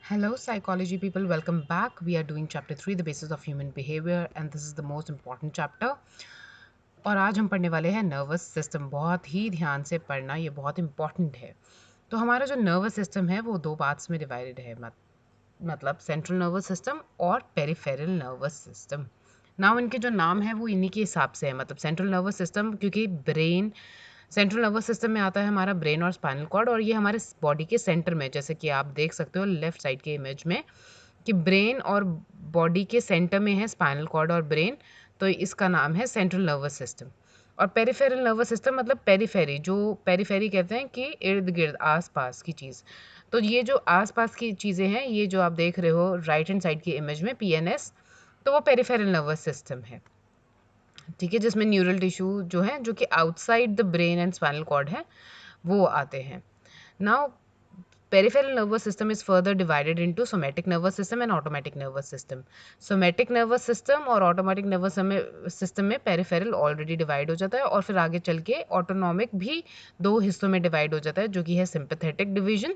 Hello, psychology people. Welcome back. We are doing chapter 3, the basis of human behavior, and this is the most important chapter. और आज हम पढ़ने वाले हैं nervous system. बहुत ही ध्यान से पढ़ना, ये बहुत इंपॉर्टेंट है। तो हमारा जो नर्वस सिस्टम है वो दो पार्ट्स में डिवाइडेड है, मतलब सेंट्रल नर्वस सिस्टम और पेरिफेरल नर्वस सिस्टम। नाउ इनके जो नाम है वो इन्हीं के हिसाब से है, मतलब सेंट्रल नर्वस सिस्टम क्योंकि ब्रेन सेंट्रल नर्वस सिस्टम में आता है हमारा ब्रेन और स्पाइनल कॉर्ड, और ये हमारे बॉडी के सेंटर में, जैसे कि आप देख सकते हो लेफ्ट साइड के इमेज में कि ब्रेन और बॉडी के सेंटर में है स्पाइनल कॉर्ड और ब्रेन, तो इसका नाम है सेंट्रल नर्वस सिस्टम। और पेरिफेरल नर्वस सिस्टम मतलब पेरिफेरी, जो पेरिफेरी कहते हैं कि इर्द गिर्द आसपास की चीज़। तो ये जो आसपास की चीज़ें हैं, ये जो आप देख रहे हो राइट हैंड साइड की इमेज में पीएनएस, तो वो पेरिफेरल नर्वस सिस्टम है। ठीक है, जिसमें न्यूरल टिश्यू जो है, जो कि outside the brain and spinal cord है, वो आते हैं। Now peripheral nervous system is further divided into somatic nervous system and automatic nervous system. somatic nervous system और automatic nervous system में peripheral already divide हो जाता है, और फिर आगे चल के autonomic भी दो हिस्सों में divide हो जाता है, जो कि है sympathetic division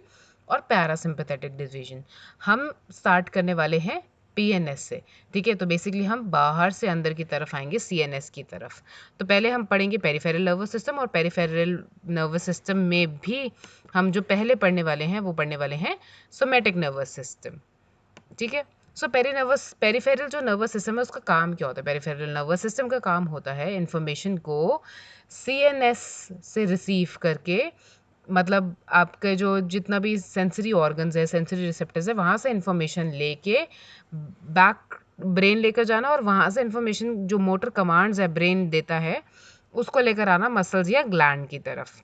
और पैरासिम्पैथेटिक डिवीजन। हम स्टार्ट करने वाले हैं पीएनएस से। ठीक है, तो बेसिकली हम बाहर से अंदर की तरफ आएंगे सीएनएस की तरफ। तो पहले हम पढ़ेंगे पेरिफेरल नर्वस सिस्टम, और पेरिफेरल नर्वस सिस्टम में भी हम जो पहले पढ़ने वाले हैं वो पढ़ने वाले हैं सोमैटिक नर्वस सिस्टम। ठीक है, सो पेरिफेरल जो नर्वस सिस्टम है उसका काम क्या होता है? पेरिफेरल नर्वस सिस्टम का काम होता है इंफॉर्मेशन को सीएनएस से रिसीव करके, मतलब आपके जो जितना भी सेंसरी ऑर्गन्स है, सेंसरी रिसेप्टर्स है, वहाँ से इंफॉर्मेशन लेके बैक ब्रेन लेकर जाना, और वहाँ से इंफॉर्मेशन जो मोटर कमांड्स है ब्रेन देता है उसको लेकर आना मसल्स या ग्लैंड की तरफ।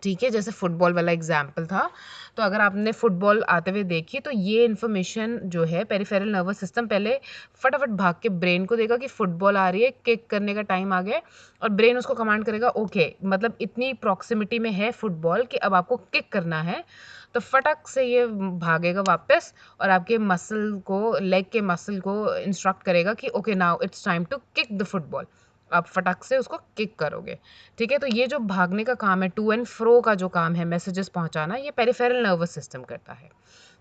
ठीक है, जैसे फुटबॉल वाला एग्जाम्पल था, तो अगर आपने फुटबॉल आते हुए देखी तो ये इन्फॉर्मेशन जो है पेरिफेरल नर्वस सिस्टम पहले फटाफट भाग के ब्रेन को देगा कि फुटबॉल आ रही है, किक करने का टाइम आ गया, और ब्रेन उसको कमांड करेगा ओके, मतलब इतनी प्रॉक्सिमिटी में है फुटबॉल कि अब आपको किक करना है। तो फटक से ये भागेगा वापस, और आपके मसल को, लेग के मसल को इंस्ट्रक्ट करेगा कि okay now it's time to kick the football. आप फटक से उसको किक करोगे। ठीक है, तो ये जो भागने का काम है, टू एंड फ्रो का जो काम है, मैसेजेस पहुंचाना, ये पेरिफेरल नर्वस सिस्टम करता है।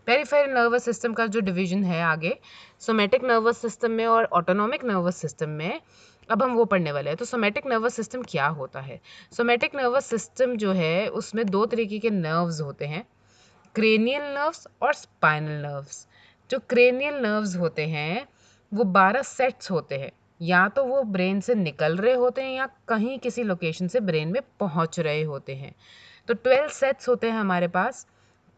पेरिफेरल नर्वस सिस्टम का जो डिवीजन है आगे सोमैटिक नर्वस सिस्टम में और ऑटोनॉमिक नर्वस सिस्टम में, अब हम वो पढ़ने वाले हैं। तो सोमैटिक नर्वस सिस्टम क्या होता है? सोमैटिक नर्वस सिस्टम जो है उसमें दो तरीके के नर्व्स होते हैं, क्रेनियल नर्व्स और स्पाइनल नर्व्स। जो क्रेनियल नर्व्स होते हैं वो 12 सेट्स होते हैं, या तो वो ब्रेन से निकल रहे होते हैं या कहीं किसी लोकेशन से ब्रेन में पहुंच रहे होते हैं। तो 12 सेट्स होते हैं हमारे पास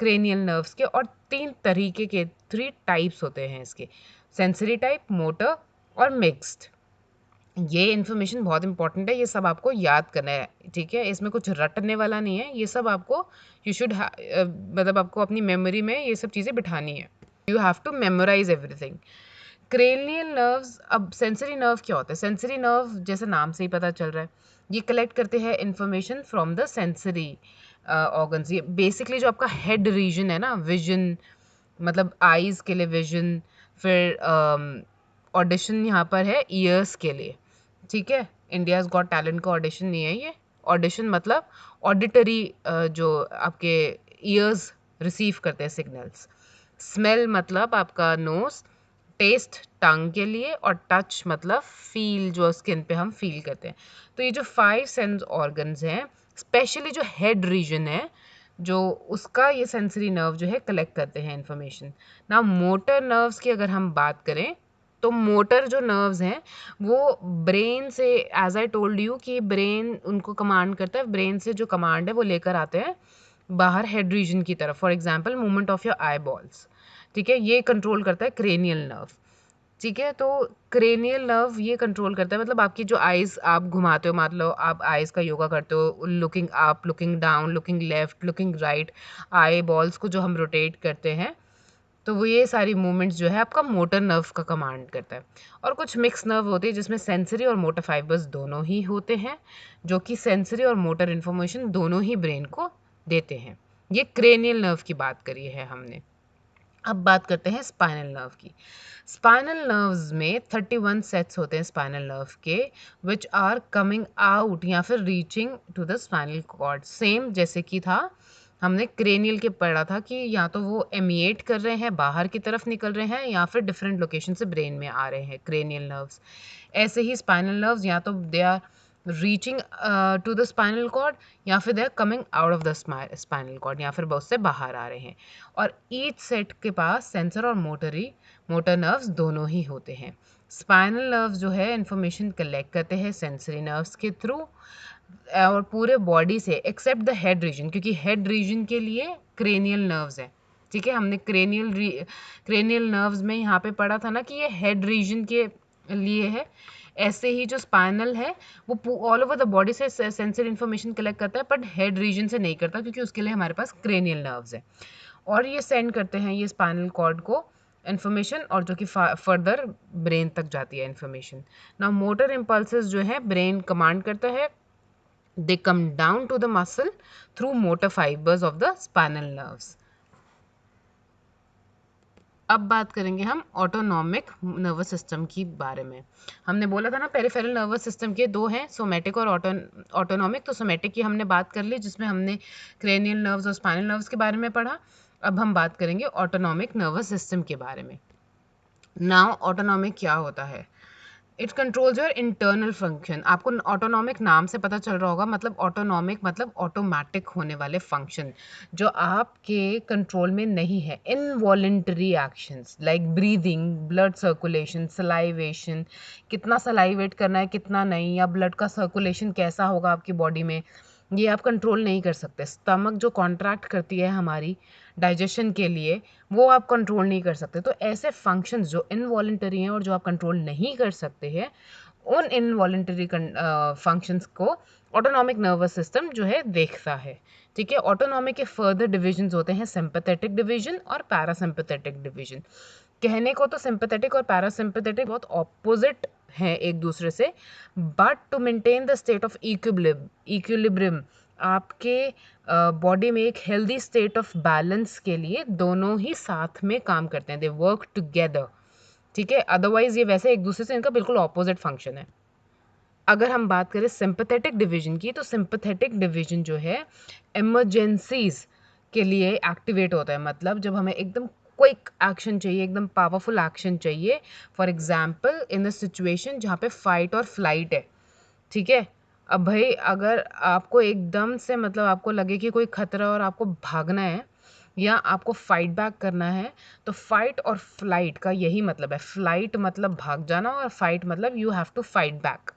क्रेनियल नर्व्स के, और तीन तरीके के, थ्री टाइप्स होते हैं इसके, सेंसरी टाइप, मोटर और मिक्स्ड। ये इन्फॉर्मेशन बहुत इंपॉर्टेंट है, ये सब आपको याद करना है। ठीक है, इसमें कुछ रटने वाला नहीं है, ये सब आपको यू शुड मतलब आपको अपनी मेमोरी में ये सब चीज़ें बिठानी है। You have to memorise everything. Cranial nerves, अब सेंसरी नर्व क्या होता है? सेंसरी नर्व जैसे नाम से ही पता चल रहा है, ये कलेक्ट करते हैं information from the sensory organs. ये बेसिकली जो आपका हेड रीजन है ना, विजन, मतलब आईज के लिए विजन, फिर ऑडिशन यहाँ पर है ईयर्स के लिए। ठीक है, इंडियाज गॉट टैलेंट का ऑडिशन नहीं है ये। ऑडिशन मतलब ऑडिटरी, जो आपके ईयर्स रिसीव करते हैं सिग्नल्स। स्मेल मतलब आपका नोज, टेस्ट टंग के लिए, और टच मतलब फील, जो स्किन पे हम फील करते हैं। तो ये जो 5 सेंस ऑर्गन्स हैं, स्पेशली जो हेड रीजन है, जो उसका ये सेंसरी नर्व जो है कलेक्ट करते हैं इंफॉर्मेशन। ना मोटर नर्व्स की अगर हम बात करें, तो मोटर जो नर्व्स हैं वो ब्रेन से, एज आई टोल्ड यू कि ब्रेन उनको कमांड करता है, ब्रेन से जो कमांड है वो लेकर आते हैं बाहर हेड रीजन की तरफ। For example movement of your I balls. ठीक है, ये कंट्रोल करता है क्रेनियल नर्व। ठीक है, तो क्रेनियल नर्व ये कंट्रोल करता है, मतलब आपकी जो आइज़ आप घुमाते हो, मान लो आप आइज़ का योगा करते हो, looking up, looking down, looking left, looking right, आई बॉल्स को जो हम रोटेट करते हैं, तो वो ये सारी मूवमेंट्स जो है आपका मोटर नर्व का कमांड करता है। और कुछ मिक्स नर्व होती है जिसमें सेंसरी और मोटर फाइबर्स दोनों ही होते हैं, जो कि सेंसरी और मोटर इन्फॉर्मेशन दोनों ही ब्रेन को देते हैं। ये क्रेनियल नर्व की बात करी है हमने। अब बात करते हैं स्पाइनल नर्व की। स्पाइनल नर्व्स में 31 सेट्स होते हैं स्पाइनल नर्व के, विच आर कमिंग आउट या फिर reaching to the spinal cord. Same जैसे कि था हमने क्रेनियल के पढ़ा था कि या तो वो एमिएट कर रहे हैं, बाहर की तरफ निकल रहे हैं, या फिर डिफरेंट लोकेशन से ब्रेन में आ रहे हैं, क्रेनियल नर्व्स। ऐसे ही स्पाइनल नर्व्स या तो they are reaching to the spinal cord, या फिर they are coming out of the spinal cord, या फिर बहुत से बाहर आ रहे हैं। और ईच सेट के पास सेंसर और मोटर नर्व्स दोनों ही होते हैं। स्पाइनल नर्व्स जो है इंफॉर्मेशन कलेक्ट करते हैं सेंसरी नर्व्स के थ्रू और पूरे बॉडी से, एक्सेप्ट द हेड रीजन, क्योंकि हेड रीजन के लिए क्रेनियल नर्व्स है। ठीक है, हमने क्रेनियल नर्व्स में यहाँ पे पढ़ा था ना कि ये हेड रीजन के लिए है। ऐसे ही जो स्पाइनल है वो ऑल ओवर द बॉडी से सेंसरी इन्फॉर्मेशन कलेक्ट करता है, बट हेड रीजन से नहीं करता, क्योंकि उसके लिए हमारे पास क्रेनियल नर्व्स है। और ये सेंड करते हैं ये स्पाइनल कॉर्ड को इन्फॉर्मेशन, और जो कि फर्दर ब्रेन तक जाती है इन्फॉर्मेशन। ना मोटर इम्पल्सेस जो है ब्रेन कमांड करता है, they come down to the muscle through motor fibers of the spinal nerves. अब बात करेंगे हम ऑटोनॉमिक नर्वस सिस्टम की बारे में। हमने बोला था ना पेरिफेरल नर्वस सिस्टम के दो हैं, सोमेटिक और ऑटोनॉमिक। तो सोमेटिक की हमने बात कर ली, जिसमें हमने क्रेनियल नर्व्स और स्पाइनल नर्व्स के बारे में पढ़ा। अब हम बात करेंगे ऑटोनॉमिक नर्वस सिस्टम के बारे में। नाउ ऑटोनॉमिक क्या होता है? It controls your internal function. आपको ऑटोनॉमिक नाम से पता चल रहा होगा, मतलब ऑटोनॉमिक मतलब ऑटोमेटिक होने वाले फंक्शन जो आपके कंट्रोल में नहीं है। Involuntary actions like breathing, blood circulation, salivation, कितना सलाइवेट करना है कितना नहीं, या ब्लड का सर्कुलेशन कैसा होगा आपकी बॉडी में, ये आप कंट्रोल नहीं कर सकते। स्टमक जो कॉन्ट्रैक्ट करती है हमारी डाइजेशन के लिए, वो आप कंट्रोल नहीं कर सकते। तो ऐसे फंक्शंस जो इनवॉलेंटरी हैं और जो आप कंट्रोल नहीं कर सकते हैं, उन इनवॉलेंटरी फंक्शंस को ऑटोनॉमिक नर्वस सिस्टम जो है देखता है। ठीक है, ऑटोनॉमिक के फर्दर डिविजन्स होते हैं सिंपैथेटिक डिवीजन और पैरासिम्पैथेटिक डिवीजन। कहने को तो सिंपैथेटिक और पैरासिम्पैथेटिक बहुत ऑपोजिट हैं एक दूसरे से, but to maintain the state of equilibrium, आपके बॉडी में एक हेल्दी स्टेट ऑफ बैलेंस के लिए दोनों ही साथ में काम करते हैं, दे वर्क टुगेदर। ठीक है, अदरवाइज ये वैसे एक दूसरे से इनका बिल्कुल ऑपोजिट फंक्शन है। अगर हम बात करें सिंपैथेटिक डिवीजन की, तो सिंपैथेटिक डिवीजन जो है इमरजेंसीज के लिए एक्टिवेट होता है। मतलब जब हमें एकदम क्विक एक्शन चाहिए, एकदम पावरफुल एक्शन चाहिए, for example in a situation जहाँ पे फाइट और फ्लाइट है। ठीक है, अब भाई अगर आपको एकदम से मतलब आपको लगे कि कोई खतरा और आपको भागना है या आपको फाइट बैक करना है, तो फाइट और फ्लाइट का यही मतलब है। फ्लाइट मतलब भाग जाना और फाइट मतलब you have to fight back.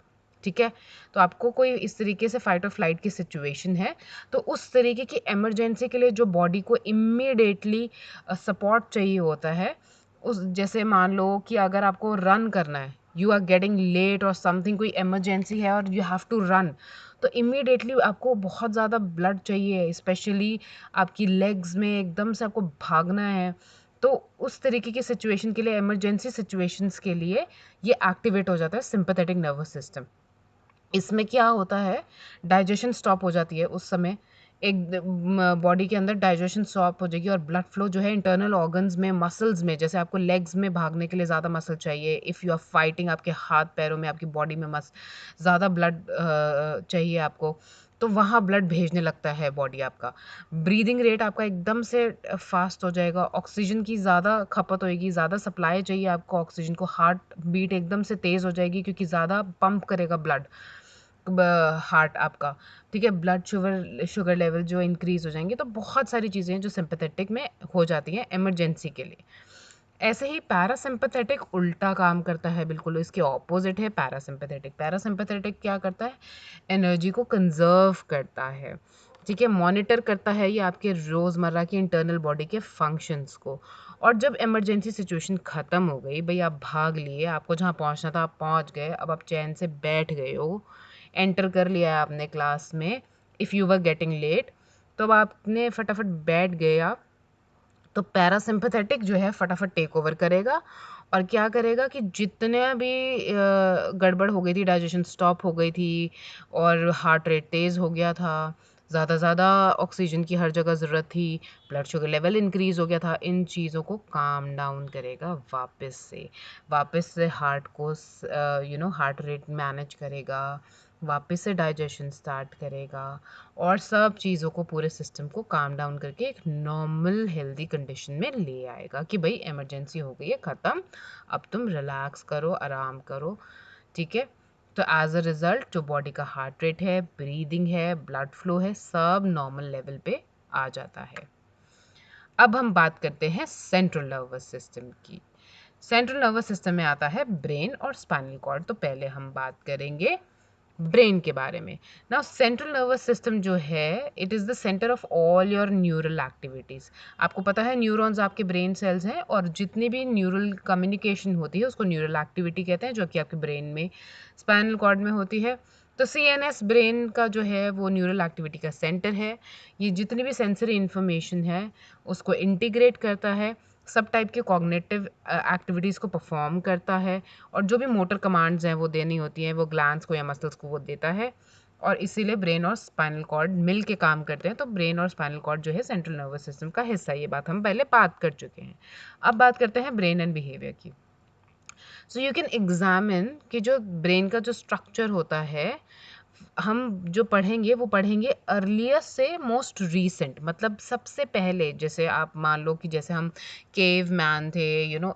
ठीक है, तो आपको कोई इस तरीके से फाइट और फ्लाइट की सिचुएशन है, तो उस तरीके की इमरजेंसी के लिए जो बॉडी को इमीडिएटली सपोर्ट चाहिए होता है, उस जैसे मान लो कि अगर आपको रन करना है, यू आर गेटिंग लेट और समथिंग, कोई इमरजेंसी है और यू हैव टू रन, तो इमीडिएटली आपको बहुत ज़्यादा ब्लड चाहिए, स्पेशली आपकी लेग्स में एकदम से आपको भागना है। तो उस तरीके की सिचुएशन के लिए, इमरजेंसी सिचुएशंस के लिए ये एक्टिवेट हो जाता है सिंपैथेटिक नर्वस सिस्टम। इसमें क्या होता है, डाइजेशन स्टॉप हो जाती है उस समय, एक बॉडी के अंदर डाइजेशन स्टॉप हो जाएगी और ब्लड फ्लो जो है इंटरनल ऑर्गन्स में, मसल्स में, जैसे आपको लेग्स में भागने के लिए ज़्यादा मसल चाहिए, इफ़ यू आर फाइटिंग, आपके हाथ पैरों में, आपकी बॉडी में ज़्यादा ब्लड चाहिए आपको, तो वहाँ ब्लड भेजने लगता है बॉडी आपका। ब्रीदिंग रेट आपका एकदम से फास्ट हो जाएगा, ऑक्सीजन की ज़्यादा खपत होएगी, ज़्यादा सप्लाई चाहिए आपको ऑक्सीजन को, हार्ट बीट एकदम से तेज़ हो जाएगी क्योंकि ज़्यादा पंप करेगा ब्लड हार्ट आपका। ठीक है, ब्लड शुगर लेवल जो इंक्रीज हो जाएंगे। तो बहुत सारी चीज़ें हैं जो सिंपैथेटिक में हो जाती हैं इमरजेंसी के लिए। ऐसे ही पैरासिम्पैथेटिक उल्टा काम करता है, बिल्कुल इसके ऑपोजिट है पैरासिम्पैथेटिक। पैरासिम्पैथेटिक क्या करता है, एनर्जी को कंजर्व करता है। ठीक है, मॉनिटर करता है ये आपके रोज़मर्रा की इंटरनल बॉडी के फंक्शंस को। और जब इमरजेंसी सिचुएशन ख़त्म हो गई, भाई आप भाग लिए, आपको जहाँ पहुँचना था आप पहुँच गए, अब आप चैन से बैठ गए हो, एंटर कर लिया है आपने क्लास में, if you were getting late, तो अब आपने फटाफट बैठ गए आप, तो पैरासिम्पैथेटिक जो है फटाफट टेक ओवर करेगा और क्या करेगा कि जितने भी गड़बड़ हो गई थी, डाइजेशन स्टॉप हो गई थी और हार्ट रेट तेज़ हो गया था, ज़्यादा ऑक्सीजन की हर जगह ज़रूरत थी, ब्लड शुगर लेवल इंक्रीज़ हो गया था, इन चीज़ों को काम डाउन करेगा वापस से हार्ट को हार्ट रेट मैनेज करेगा, वापस से डाइजेशन स्टार्ट करेगा और सब चीज़ों को, पूरे सिस्टम को काम डाउन करके एक नॉर्मल हेल्दी कंडीशन में ले आएगा कि भाई इमरजेंसी हो गई है, ख़त्म, अब तुम रिलैक्स करो, आराम करो, ठीक है। तो एज अ रिज़ल्ट जो बॉडी का हार्ट रेट है, ब्रीदिंग है, ब्लड फ्लो है, सब नॉर्मल लेवल पे आ जाता है। अब हम बात करते हैं सेंट्रल नर्वस सिस्टम की। सेंट्रल नर्वस सिस्टम में आता है ब्रेन और स्पाइनल कॉर्ड। तो पहले हम बात करेंगे ब्रेन के बारे में। नाउ सेंट्रल नर्वस सिस्टम जो है, it is the centre of all your neural activities. आपको पता है न्यूरॉन्स आपके ब्रेन सेल्स हैं और जितनी भी न्यूरल कम्युनिकेशन होती है उसको न्यूरल एक्टिविटी कहते हैं, जो कि आपके ब्रेन में स्पाइनल कॉर्ड में होती है। तो सीएनएस ब्रेन का जो है वो न्यूरल एक्टिविटी का सेंटर है। ये जितनी भी सेंसरी इन्फॉर्मेशन है उसको इंटीग्रेट करता है, सब टाइप के कॉग्निटिव एक्टिविटीज़ को परफॉर्म करता है, और जो भी मोटर कमांड्स हैं वो देनी होती हैं वो ग्लैंड्स को या मसल्स को वो देता है, और इसीलिए ब्रेन और स्पाइनल कॉर्ड मिल के काम करते हैं। तो ब्रेन और स्पाइनल कॉर्ड जो है सेंट्रल नर्वस सिस्टम का हिस्सा, ये बात हम पहले बात कर चुके हैं। अब बात करते हैं ब्रेन एंड बिहेवियर की। सो यू कैन एग्जामिन कि जो ब्रेन का जो स्ट्रक्चर होता है, हम जो पढ़ेंगे वो पढ़ेंगे अर्लीस्ट से मोस्ट रीसेंट, मतलब सबसे पहले। जैसे आप मान लो कि जैसे हम केव मैन थे,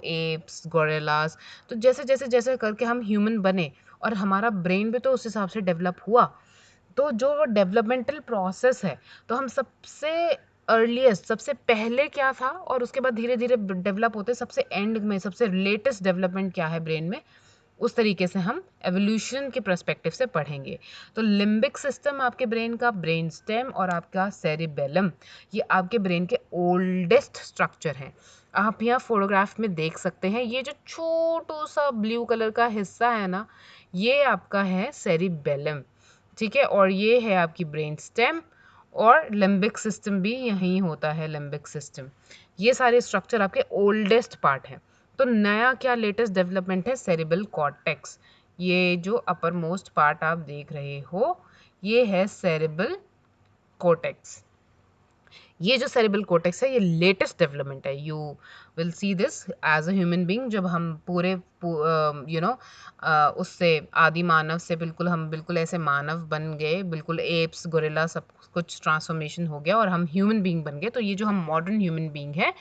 एप्स, गोरिल्लास, तो जैसे जैसे जैसे करके हम ह्यूमन बने और हमारा ब्रेन भी तो उस हिसाब से डेवलप हुआ। तो जो डेवलपमेंटल प्रोसेस है, तो हम सबसे अर्लीस्ट, सबसे पहले क्या था और उसके बाद धीरे धीरे डेवलप होते, सबसे एंड में सबसे लेटेस्ट डेवलपमेंट क्या है ब्रेन में, उस तरीके से हम एवोल्यूशन के पर्सपेक्टिव से पढ़ेंगे। तो लिम्बिक सिस्टम आपके ब्रेन का, ब्रेन स्टेम और आपका सेरिबेलम, ये आपके ब्रेन के ओल्डेस्ट स्ट्रक्चर हैं। आप यहाँ फोटोग्राफ में देख सकते हैं, ये जो छोटू सा ब्लू कलर का हिस्सा है ना, ये आपका है सेरिबेलम, ठीक है। और ये है आपकी ब्रेन स्टेम, और लिम्बिक सिस्टम भी यहीं होता है, लिम्बिक सिस्टम। ये सारे स्ट्रक्चर आपके ओल्डेस्ट पार्ट हैं। तो नया क्या लेटेस्ट डेवलपमेंट है, सेरिबल कॉर्टेक्स। ये जो अपर मोस्ट पार्ट आप देख रहे हो, ये है सेरिबल कोर्टेक्स। ये जो सेरिबल कोर्टेक्स है, ये लेटेस्ट डेवलपमेंट है। You will see this as a human being, जब हम पूरे उससे आदि मानव से बिल्कुल, हम बिल्कुल ऐसे मानव बन गए, बिल्कुल एप्स, गोरिल्ला, सब कुछ ट्रांसफॉर्मेशन हो गया और हम ह्यूमन बीइंग बन गए। तो ये जो हम मॉडर्न ह्यूमन बीइंग है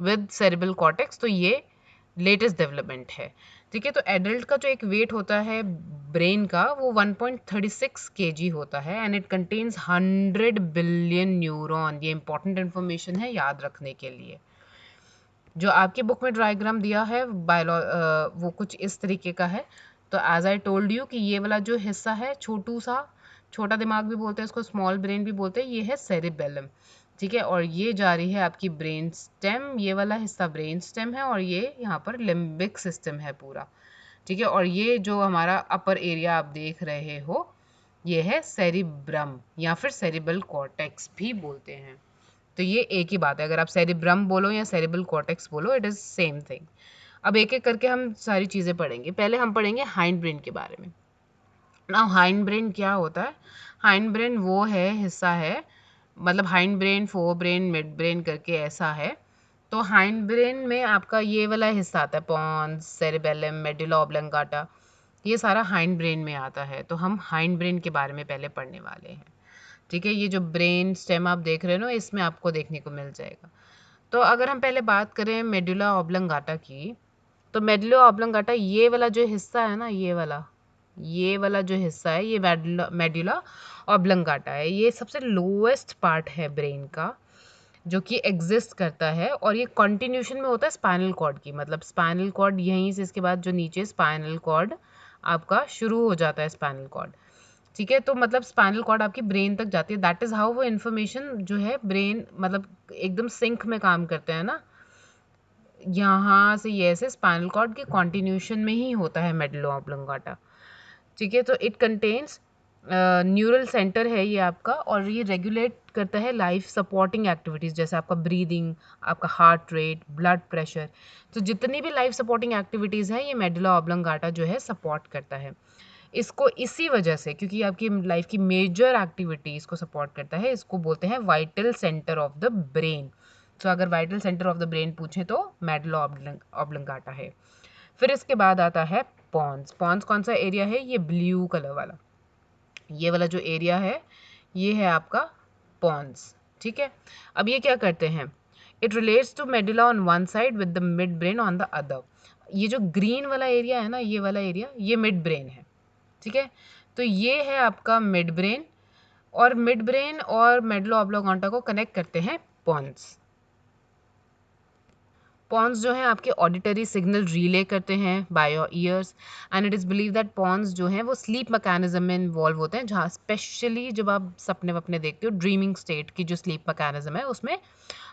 विद सेरिबल कॉर्टेक्स, तो ये लेटेस्ट डेवलपमेंट है, ठीक है। तो एडल्ट का जो एक वेट होता है ब्रेन का, वो 1.36 केजी होता है, and it contains 100 billion neuron. ये इंपॉर्टेंट इन्फॉर्मेशन है याद रखने के लिए। जो आपकी बुक में डायग्राम दिया है वो कुछ इस तरीके का है। तो एज आई टोल्ड यू कि ये वाला जो हिस्सा है, छोटू सा, छोटा दिमाग भी बोलते हैं इसको, स्मॉल ब्रेन भी बोलते हैं, ये है सेरिबेलम, ठीक है। और ये जा रही है आपकी ब्रेन स्टेम, ये वाला हिस्सा ब्रेन स्टेम है, और ये यहाँ पर लिम्बिक सिस्टम है पूरा, ठीक है। और ये जो हमारा अपर एरिया आप देख रहे हो, ये है सेरिब्रम या फिर सेरिबल कॉर्टेक्स भी बोलते हैं। तो ये एक ही बात है, अगर आप सेरिब्रम बोलो या सेरिबल कॉर्टेक्स बोलो, इट इज़ सेम थिंग। अब एक एक करके हम सारी चीज़ें पढ़ेंगे। पहले हम पढ़ेंगे हाइंड ब्रेन के बारे में। ना हाइंड ब्रेन क्या होता है? हाइंड ब्रेन वो है, हिस्सा है, मतलब hind brain, fore brain, mid brain करके ऐसा है। तो हाइंड ब्रेन में आपका ये वाला हिस्सा आता है, पॉन्स, सेरिबेलम, मेडुला ऑब्लंगाटा, ये सारा हाइंड ब्रेन में आता है। तो हम हाइंड ब्रेन के बारे में पहले पढ़ने वाले हैं, ठीक है। ये जो ब्रेन स्टेम आप देख रहे हो ना, इसमें आपको देखने को मिल जाएगा। तो अगर हम पहले बात करें मेडुला ऑब्लंगाटा की, तो मेडुला ऑब्लंगाटा ये वाला जो हिस्सा है ना, ये वाला जो हिस्सा है, ये मेडुला ऑब्लंगाटा है। ये सबसे लोएस्ट पार्ट है ब्रेन का, जो कि एग्जिस्ट करता है, और ये कंटिन्यूशन में होता है स्पाइनल कॉर्ड की, मतलब स्पाइनल कॉर्ड यहीं से, इसके बाद जो नीचे स्पाइनल कॉर्ड आपका शुरू हो जाता है, स्पाइनल कॉर्ड, ठीक है। तो मतलब स्पाइनल कॉर्ड आपकी ब्रेन तक जाती है। दैट इज हाउ वो इन्फॉर्मेशन जो है ब्रेन, मतलब एकदम सिंक में काम करते हैं ना, यहाँ से ये ऐसे स्पाइनल कॉर्ड के कॉन्टिन्यूशन में ही होता है मेडुला ऑब्लंगाटा, ठीक है। तो इट कंटेन्स न्यूरल सेंटर है ये आपका, और ये रेगुलेट करता है लाइफ सपोर्टिंग एक्टिविटीज़, जैसे आपका ब्रीदिंग, आपका हार्ट रेट, ब्लड प्रेशर। तो जितनी भी लाइफ सपोर्टिंग एक्टिविटीज़ हैं, ये मेडुला ऑब्लंगाटा जो है सपोर्ट करता है। इसको इसी वजह से, क्योंकि आपकी लाइफ की मेजर एक्टिविटीज़ को सपोर्ट करता है, इसको बोलते हैं vital centre of the brain. तो अगर vital centre of the brain पूछे तो मेडुला ऑब्लंगाटा है। फिर इसके बाद आता है पॉन्स। पॉन्स कौन सा एरिया है? ये ब्लू कलर वाला, ये वाला जो एरिया है ये है आपका पॉन्स, ठीक है। अब ये क्या करते हैं, it relates to medulla on one side with the midbrain on the other. ये जो ग्रीन वाला एरिया है ना, ये वाला एरिया, ये मिड ब्रेन है, ठीक है। तो ये है आपका मिड ब्रेन, और मिड ब्रेन और मेडुला ऑब्लोंगेटा को कनेक्ट करते हैं पॉन्स। पॉन्स जो है आपके ऑडिटरी सिग्नल रिले करते हैं by your ears, and it is believe that pons जो हैं वो स्लीप मैकेनिज्म में इन्वॉल्व होते हैं, जहाँ स्पेशली जब आप सपने वपने देखते हो, ड्रीमिंग स्टेट की जो स्लीप मैकेनिज्म है उसमें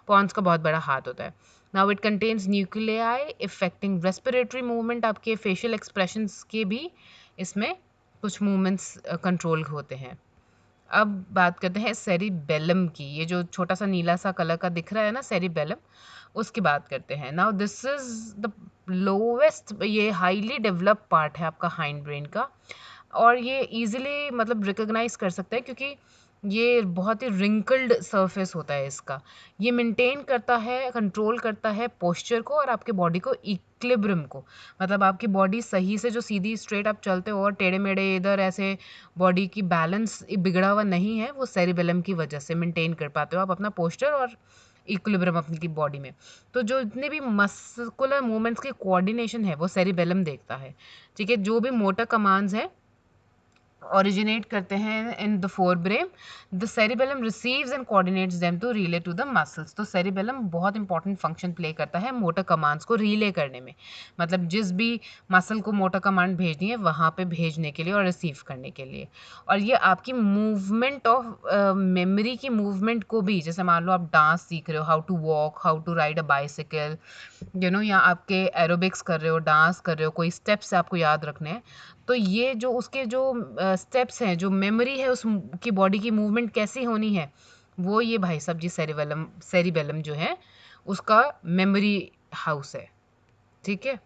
पॉन्स का बहुत बड़ा हाथ होता है। Now it contains nuclei affecting respiratory movement, आपके फेशियल एक्सप्रेशंस के भी इसमें कुछ मूवमेंट्स कंट्रोल होते हैं। अब बात करते हैं सेरिबेलम की। ये जो छोटा सा नीला सा कलर का दिख रहा है ना सेरिबेलम, उसकी बात करते हैं। Now this is the lowest, ये हाईली डेवलप पार्ट है आपका हाइंड ब्रेन का, और ये इजीली मतलब रिकॉग्नाइज कर सकते हैं क्योंकि ये बहुत ही रिंकल्ड सरफेस होता है इसका। ये मेंटेन करता है, कंट्रोल करता है पोस्चर को और आपके बॉडी को, इक्विलिब्रियम को। मतलब आपकी बॉडी सही से जो सीधी स्ट्रेट आप चलते हो और टेढ़े मेढ़े इधर ऐसे बॉडी की बैलेंस बिगड़ा हुआ नहीं है, वो सेरिबेलम की वजह से मेंटेन कर पाते हो आप अपना पोस्चर और इक्विलिब्रियम अपनी बॉडी में। तो जो इतने भी मस्कुलर मूवमेंट्स की कोऑर्डिनेशन है वो सेरिबेलम देखता है, ठीक है। जो भी मोटर कमांड्स हैं originate करते हैं in the forebrain, the cerebellum receives and coordinates them to relay to the muscles। तो cerebellum बहुत इंपॉर्टेंट फंक्शन प्ले करता है मोटर कमांड्स को रिले करने में, मतलब जिस भी मसल को मोटर कमांड भेजनी है वहाँ पे भेजने के लिए और रिसीव करने के लिए। और ये आपकी मूवमेंट ऑफ मेमोरी की मूवमेंट को भी, जैसे मान लो आप डांस सीख रहे हो, how to walk, how to ride a bicycle, या आपके एरोबिक्स कर रहे हो, डांस कर रहे हो, कोई स्टेप्स आपको याद रखने हैं, तो ये जो उसके जो स्टेप्स हैं, जो मेमोरी है उस की बॉडी की मूवमेंट कैसी होनी है, वो ये भाई साहब जी सेरिबेलम जो है उसका मेमोरी हाउस है, ठीक है।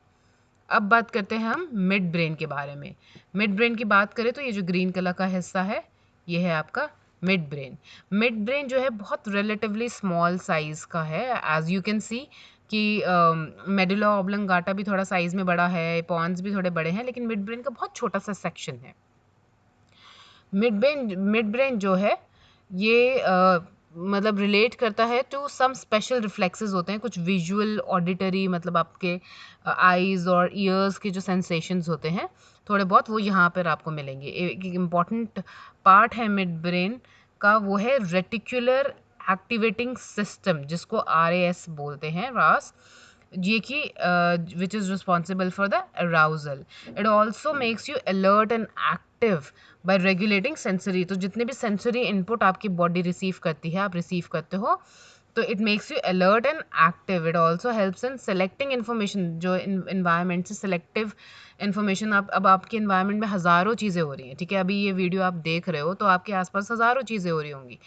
अब बात करते हैं हम मिड ब्रेन के बारे में। मिड ब्रेन की बात करें तो ये जो ग्रीन कलर का हिस्सा है ये है आपका मिड ब्रेन। मिड ब्रेन जो है बहुत रिलेटिवली स्मॉल साइज का है, एज यू कैन सी कि मेडुला ऑब्लोंगेटा भी थोड़ा साइज में बड़ा है, पॉन्स भी थोड़े बड़े हैं, लेकिन मिड ब्रेन का बहुत छोटा सा सेक्शन है। मिड ब्रेन जो है ये मतलब रिलेट करता है टू सम स्पेशल रिफ्लेक्सेस होते हैं, कुछ विजुअल ऑडिटरी, मतलब आपके आईज और ईयर्स के जो सेंसेशंस होते हैं थोड़े बहुत, वो यहाँ पर आपको मिलेंगे। एक इम्पॉर्टेंट पार्ट है मिड ब्रेन का, वो है रेटिकुलर एक्टिवेटिंग सिस्टम, जिसको RAS बोलते हैं, रास, ये कि which is responsible for the arousal. It also makes you alert and active bye regulating sensory. तो जितने भी सेंसरी इनपुट आपकी बॉडी रिसीव करती है, आप रिसीव करते हो, तो it makes you alert and active. It also helps in selecting information, जो इन्वायरमेंट से सेलेक्टिव इन्फॉर्मेशन। आप अब आपके इन्वायरमेंट में हज़ारों चीज़ें हो रही हैं, ठीक है। अभी ये वीडियो आप देख रहे हो तो आपके आसपास हज़ारों चीज़ें हो रही होंगी,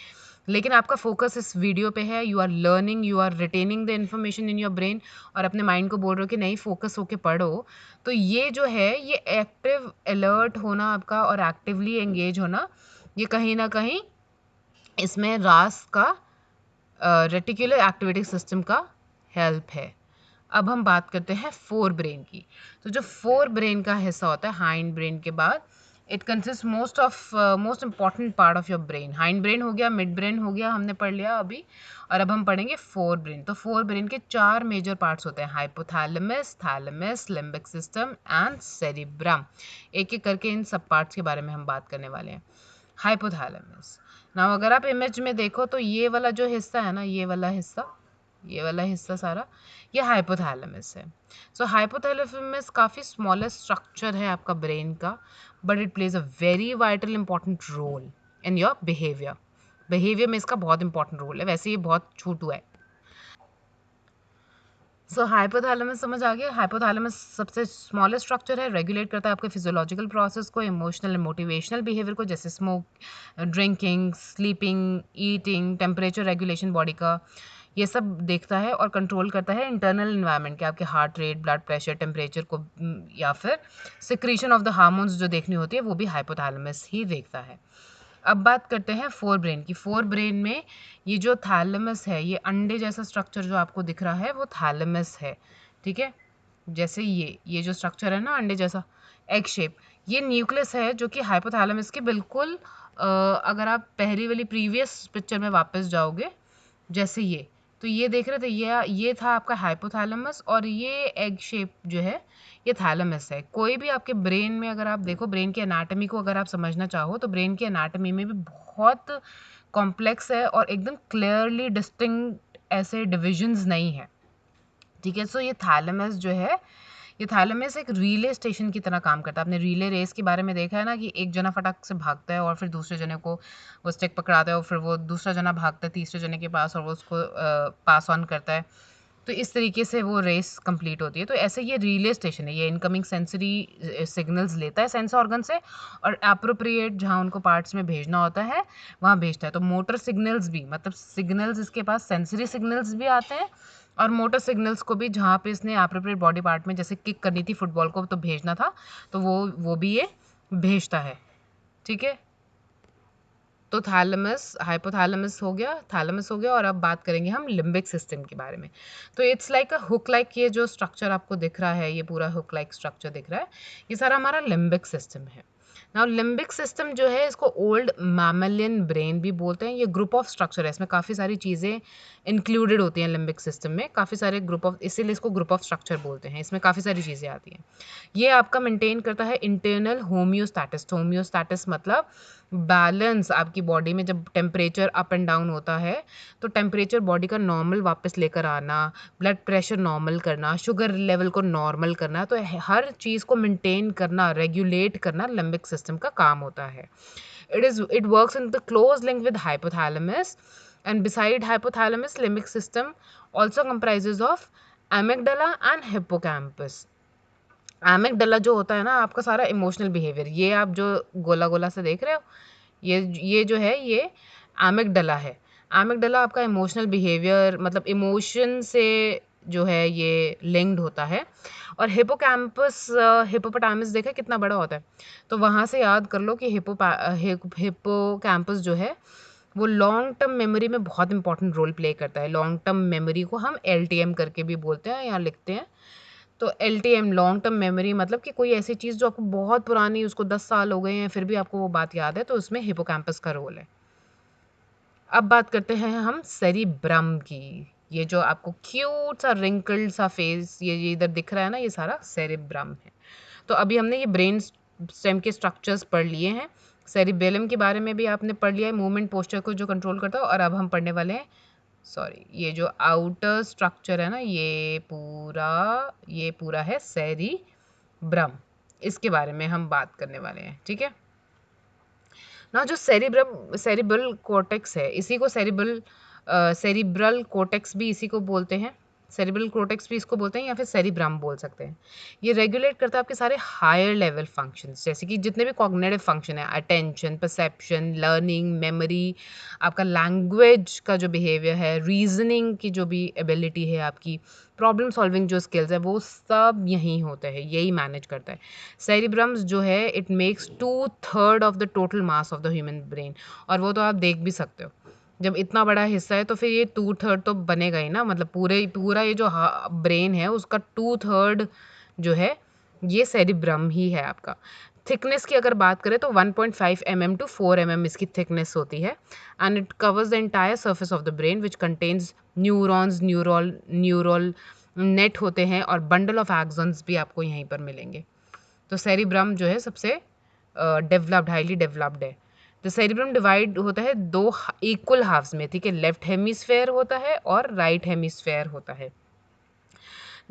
लेकिन आपका फोकस इस वीडियो पे है, you are learning, you are retaining the information in your brain, और अपने माइंड को बोल रहे हो कि नहीं फोकस होके पढ़ो। तो ये जो है ये एक्टिव अलर्ट होना आपका और एक्टिवली एंगेज होना, ये कहीं ना कहीं इसमें रास का रेटिकुलर एक्टिवेटिंग सिस्टम का हेल्प है। अब हम बात करते हैं फोर ब्रेन की। तो जो फोर ब्रेन का हिस्सा होता है हाइंड ब्रेन के बाद, it consist most important part of your brain. Hind brain हो गया, मिड ब्रेन हो गया, हमने पढ़ लिया अभी, और अब हम पढ़ेंगे फोर ब्रेन। तो फोर ब्रेन के 4 मेजर पार्ट्स होते हैं, hypothalamus, thalamus, limbic system and cerebrum. एक एक करके इन सब पार्ट्स के बारे में हम बात करने वाले हैं। हाइपोथैलेमस, ना अगर आप इमेज में देखो तो ये वाला जो हिस्सा है ना, ये वाला हिस्सा सारा ये हाइपोथैलेमस है। सो हाइपोथैलेमस काफ़ी स्मॉलेस्ट स्ट्रक्चर है आपका ब्रेन का, but it plays a very vital important role in your behaviour में इसका बहुत इंपॉर्टेंट रोल है, वैसे ये बहुत छोटू है। सो हाइपोथैलेमस समझ आ गया। हाइपोथैलेमस सबसे स्मॉलेस्ट स्ट्रक्चर है, रेगुलेट करता है आपके फिजियोलॉजिकल प्रोसेस को, इमोशनल एंड मोटिवेशनल बिहेवियर को, जैसे smoke, drinking, sleeping, eating, temperature regulation body का, ये सब देखता है, और कंट्रोल करता है इंटरनल इन्वायरमेंट के, आपके heart rate, blood pressure, temperature को, या फिर सिक्रीशन ऑफ द हार्मोन्स जो देखनी होती है वो भी हाइपोथैलेमस ही देखता है। अब बात करते हैं फोर ब्रेन की। फोर ब्रेन में ये जो थैलेमस है, ये अंडे जैसा स्ट्रक्चर जो आपको दिख रहा है वो थैलेमस है, ठीक है। जैसे ये जो स्ट्रक्चर है ना अंडे जैसा, एग शेप, ये न्यूक्लियस है जो कि हाइपोथैलेमस के बिल्कुल अगर आप पहली वाली प्रीवियस पिक्चर में वापस जाओगे, जैसे ये, तो ये देख रहे थे, ये था आपका हाइपोथैलेमस, और ये एग शेप जो है ये थैलेमस है। कोई भी आपके ब्रेन में अगर आप देखो, ब्रेन की एनाटॉमी को अगर आप समझना चाहो, तो ब्रेन की एनाटॉमी में भी बहुत कॉम्प्लेक्स है और एकदम क्लियरली डिस्टिंक्ट ऐसे डिविजन्स नहीं है, ठीक है। सो ये थैलेमस जो है, ये थैलेमस एक रिले स्टेशन की तरह काम करता है। आपने रिले रेस के बारे में देखा है ना, कि एक जना फटाक से भागता है और फिर दूसरे जने को वो स्टिक पकड़ाता है, और फिर वो दूसरा जना भागता है तीसरे जने के पास और वो उसको पास ऑन करता है। तो इस तरीके से वो रेस कंप्लीट होती है। तो ऐसे ये रिले स्टेशन है, ये इनकमिंग सेंसरी सिग्नल्स लेता है सेंस ऑर्गन से, और एप्रोप्रिएट जहाँ उनको पार्ट्स में भेजना होता है वहाँ भेजता है। तो मोटर सिग्नल्स भी, मतलब सिग्नल्स इसके पास सेंसरी सिग्नल्स भी आते हैं, और मोटर सिग्नल्स को भी जहाँ पे इसने एप्रोप्रिएट बॉडी पार्ट में, जैसे किक करनी थी फुटबॉल को तो भेजना था, तो वो भी ये भेजता है, ठीक है। तो थैलेमस, हाइपोथैलेमस हो गया, थैलेमस हो गया, और अब बात करेंगे हम लिम्बिक सिस्टम के बारे में। तो it's like a hook like, ये जो स्ट्रक्चर आपको दिख रहा है, ये पूरा हुक लाइक स्ट्रक्चर दिख रहा है, ये सारा हमारा लिम्बिक सिस्टम है। नाउ लिम्बिक सिस्टम जो है, इसको ओल्ड मैमलियन ब्रेन भी बोलते हैं। ये ग्रुप ऑफ स्ट्रक्चर है, इसमें काफ़ी सारी चीज़ें इंक्लूडेड होती हैं लिम्बिक सिस्टम में, काफ़ी सारे ग्रुप ऑफ, इसीलिए इसको ग्रुप ऑफ स्ट्रक्चर बोलते हैं। इसमें काफ़ी सारी चीज़ें आती हैं। ये आपका मेंटेन करता है इंटरनल होम्योस्टैटिस। होम्योस्टैटिस मतलब बैलेंस। आपकी बॉडी में जब टेम्परेचर अप एंड डाउन होता है, तो टेम्परेचर बॉडी का नॉर्मल वापस लेकर आना, ब्लड प्रेशर नॉर्मल करना, शुगर लेवल को नॉर्मल करना, तो हर चीज़ को मेंटेन करना, रेगुलेट करना लिम्बिक सिस्टम का काम होता है। It works in the close link with hypothalamus, and beside hypothalamus, limbic system also comprises of amygdala and hippocampus. Amygdala जो होता है ना आपका सारा इमोशनल बिहेवियर, ये आप जो गोला गोला से देख रहे हो, ये जो है ये एमिगडाला है। एमिगडाला आपका इमोशनल बिहेवियर, मतलब इमोशन से जो है ये लिंक्ड होता है। और हिपोकैम्पस, हिपोपोटामस देखा कितना बड़ा होता है, तो वहाँ से याद कर लो कि हिपोकैम्पस जो है वो लॉन्ग टर्म मेमोरी में बहुत इंपॉर्टेंट रोल प्ले करता है। लॉन्ग टर्म मेमोरी को हम LTM करके भी बोलते हैं, यहाँ लिखते हैं। तो LTM लॉन्ग टर्म मेमोरी मतलब कि कोई ऐसी चीज़ जो आपको बहुत पुरानी, उसको 10 साल हो गए हैं फिर भी आपको वो बात याद है, तो उसमें हिपोकैम्पस का रोल है। अब बात करते हैं हम सेरिब्रम की। ये जो आपको क्यूट सा रिंकल्ड सा फेस ये इधर दिख रहा है ना, ये सारा सेरिब्रम है। तो अभी हमने ये ब्रेन स्टेम के स्ट्रक्चर्स पढ़ लिए हैं। सेरिबेलम के बारे में भी आपने पढ़ लिया है, मूवमेंट पोस्चर को जो कंट्रोल करता है। और अब हम पढ़ने वाले हैं, सॉरी, ये जो आउटर स्ट्रक्चर है ना, ये पूरा है सेरिब्रम। इसके बारे में हम बात करने वाले हैं, ठीक है ना। जो सेरिब्रल कॉर्टेक्स है, इसी को सेरिब्रल कॉर्टेक्स भी इसी को बोलते हैं। सेरिब्रल कॉर्टेक्स भी इसको बोलते हैं, या फिर सेरिब्रम बोल सकते हैं। ये रेगुलेट करता है आपके सारे हायर लेवल फंक्शंस, जैसे कि जितने भी कॉग्निटिव फंक्शन है, अटेंशन, परसेप्शन, लर्निंग, मेमोरी, आपका लैंग्वेज का जो बिहेवियर है, रीजनिंग की जो भी एबिलिटी है, आपकी प्रॉब्लम सॉल्विंग जो स्किल्स है, वो सब यहीं होते हैं, यही मैनेज करता है। सेरिब्रम्स जो है it makes 2/3 of the total mass of the human brain. और वो तो आप देख भी सकते हो, जब इतना बड़ा हिस्सा है तो फिर ये 2/3 तो बनेगा ही ना। मतलब पूरा ये जो ब्रेन है उसका 2/3 जो है ये सेरिब्रम ही है आपका। थिकनेस की अगर बात करें तो 1.5 mm to 4 mm इसकी थिकनेस होती है। And it covers the entire surface of the brain which contains neurons, neural net होते हैं, और बंडल ऑफ एक्सॉन्स भी आपको यहीं पर मिलेंगे। तो सेरिब्रम जो है सबसे डेवलप्ड, हाईली डेवलप्ड है। तो सेरिब्रम डिवाइड होता है दो इक्वल हाफ्स में, ठीक है। लेफ्ट हेमिस्फेयर होता है और राइट हेमिस्फेयर होता है।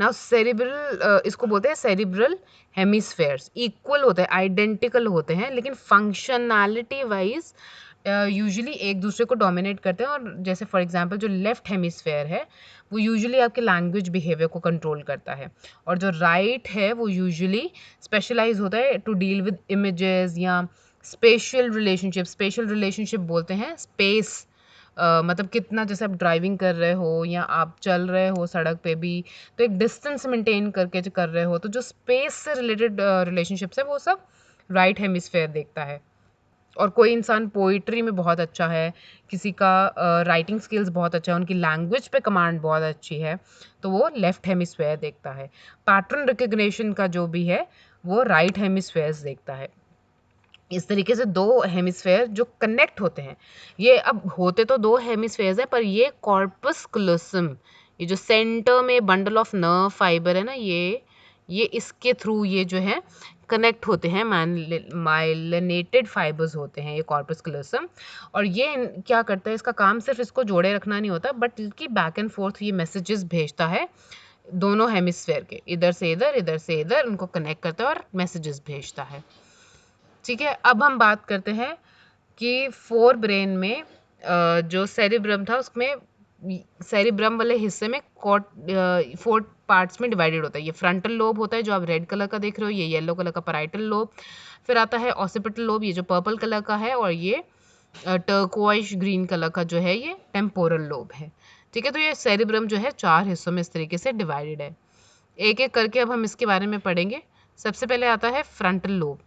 नाउ सेरिब्रल, इसको बोलते हैं सेरिब्रल हेमिस्फेयर्स, इक्वल होते हैं, आइडेंटिकल होते हैं, लेकिन फंक्शनैलिटी वाइज यूजुअली एक दूसरे को डोमिनेट करते हैं। और जैसे फॉर एग्जांपल जो लेफ्ट हेमिस्फेयर है वो यूजुअली आपके लैंग्वेज बिहेवियर को कंट्रोल करता है, और जो राइट है वो यूजुअली स्पेशलाइज होता है टू डील विद इमेजेस या स्पेशल रिलेशनशिप बोलते हैं स्पेस। मतलब कितना, जैसे आप ड्राइविंग कर रहे हो या आप चल रहे हो सड़क पे भी, तो एक डिस्टेंस मेंटेन करके जो कर रहे हो, तो जो स्पेस से रिलेटेड रिलेशनशिप्स है वो सब राइट हेमिस्फेयर देखता है। और कोई इंसान पोइट्री में बहुत अच्छा है, किसी का राइटिंग स्किल्स बहुत अच्छा है, उनकी लैंग्वेज पे कमांड बहुत अच्छी है, तो वो लेफ्ट हेमिस्फेयर देखता है। पैटर्न रिकग्निशन का जो भी है वो राइट हेमिस्फेयर्स देखता है। इस तरीके से दो हेमिस्फेयर जो कनेक्ट होते हैं, ये अब होते तो दो हेमिस्फेयर्स है, पर ये कॉर्पस क्लोसम, ये जो सेंटर में बंडल ऑफ नर्व फाइबर है ना, ये इसके थ्रू ये जो है कनेक्ट होते हैं, माइलिनेटेड फाइबर्स होते हैं ये कॉर्पस क्लोसम। और ये क्या करता है, इसका काम सिर्फ इसको जोड़े रखना नहीं होता, बट इसकी बैक एंड फोर्थ ये मैसेजेस भेजता है दोनों हेमिस्फेयर के, इधर से इधर उनको कनेक्ट करता है और मैसेजेस भेजता है। ठीक है, अब हम बात करते हैं कि फोर ब्रेन में जो सेरिब्रम था उसमें, सेरिब्रम वाले हिस्से में फोर पार्ट्स में डिवाइडेड होता है। ये फ्रंटल लोब होता है जो आप रेड कलर का देख रहे हो, ये येलो कलर का पैराइटल लोब, फिर आता है ऑसिपिटल लोब ये जो पर्पल कलर का है, और ये टर्कोइश ग्रीन कलर का जो है ये टेम्पोरल लोब है। ठीक है, तो ये सेरिब्रम जो है चार हिस्सों में इस तरीके से डिवाइडेड है। एक एक करके अब हम इसके बारे में पढ़ेंगे। सबसे पहले आता है फ्रंटल लोब।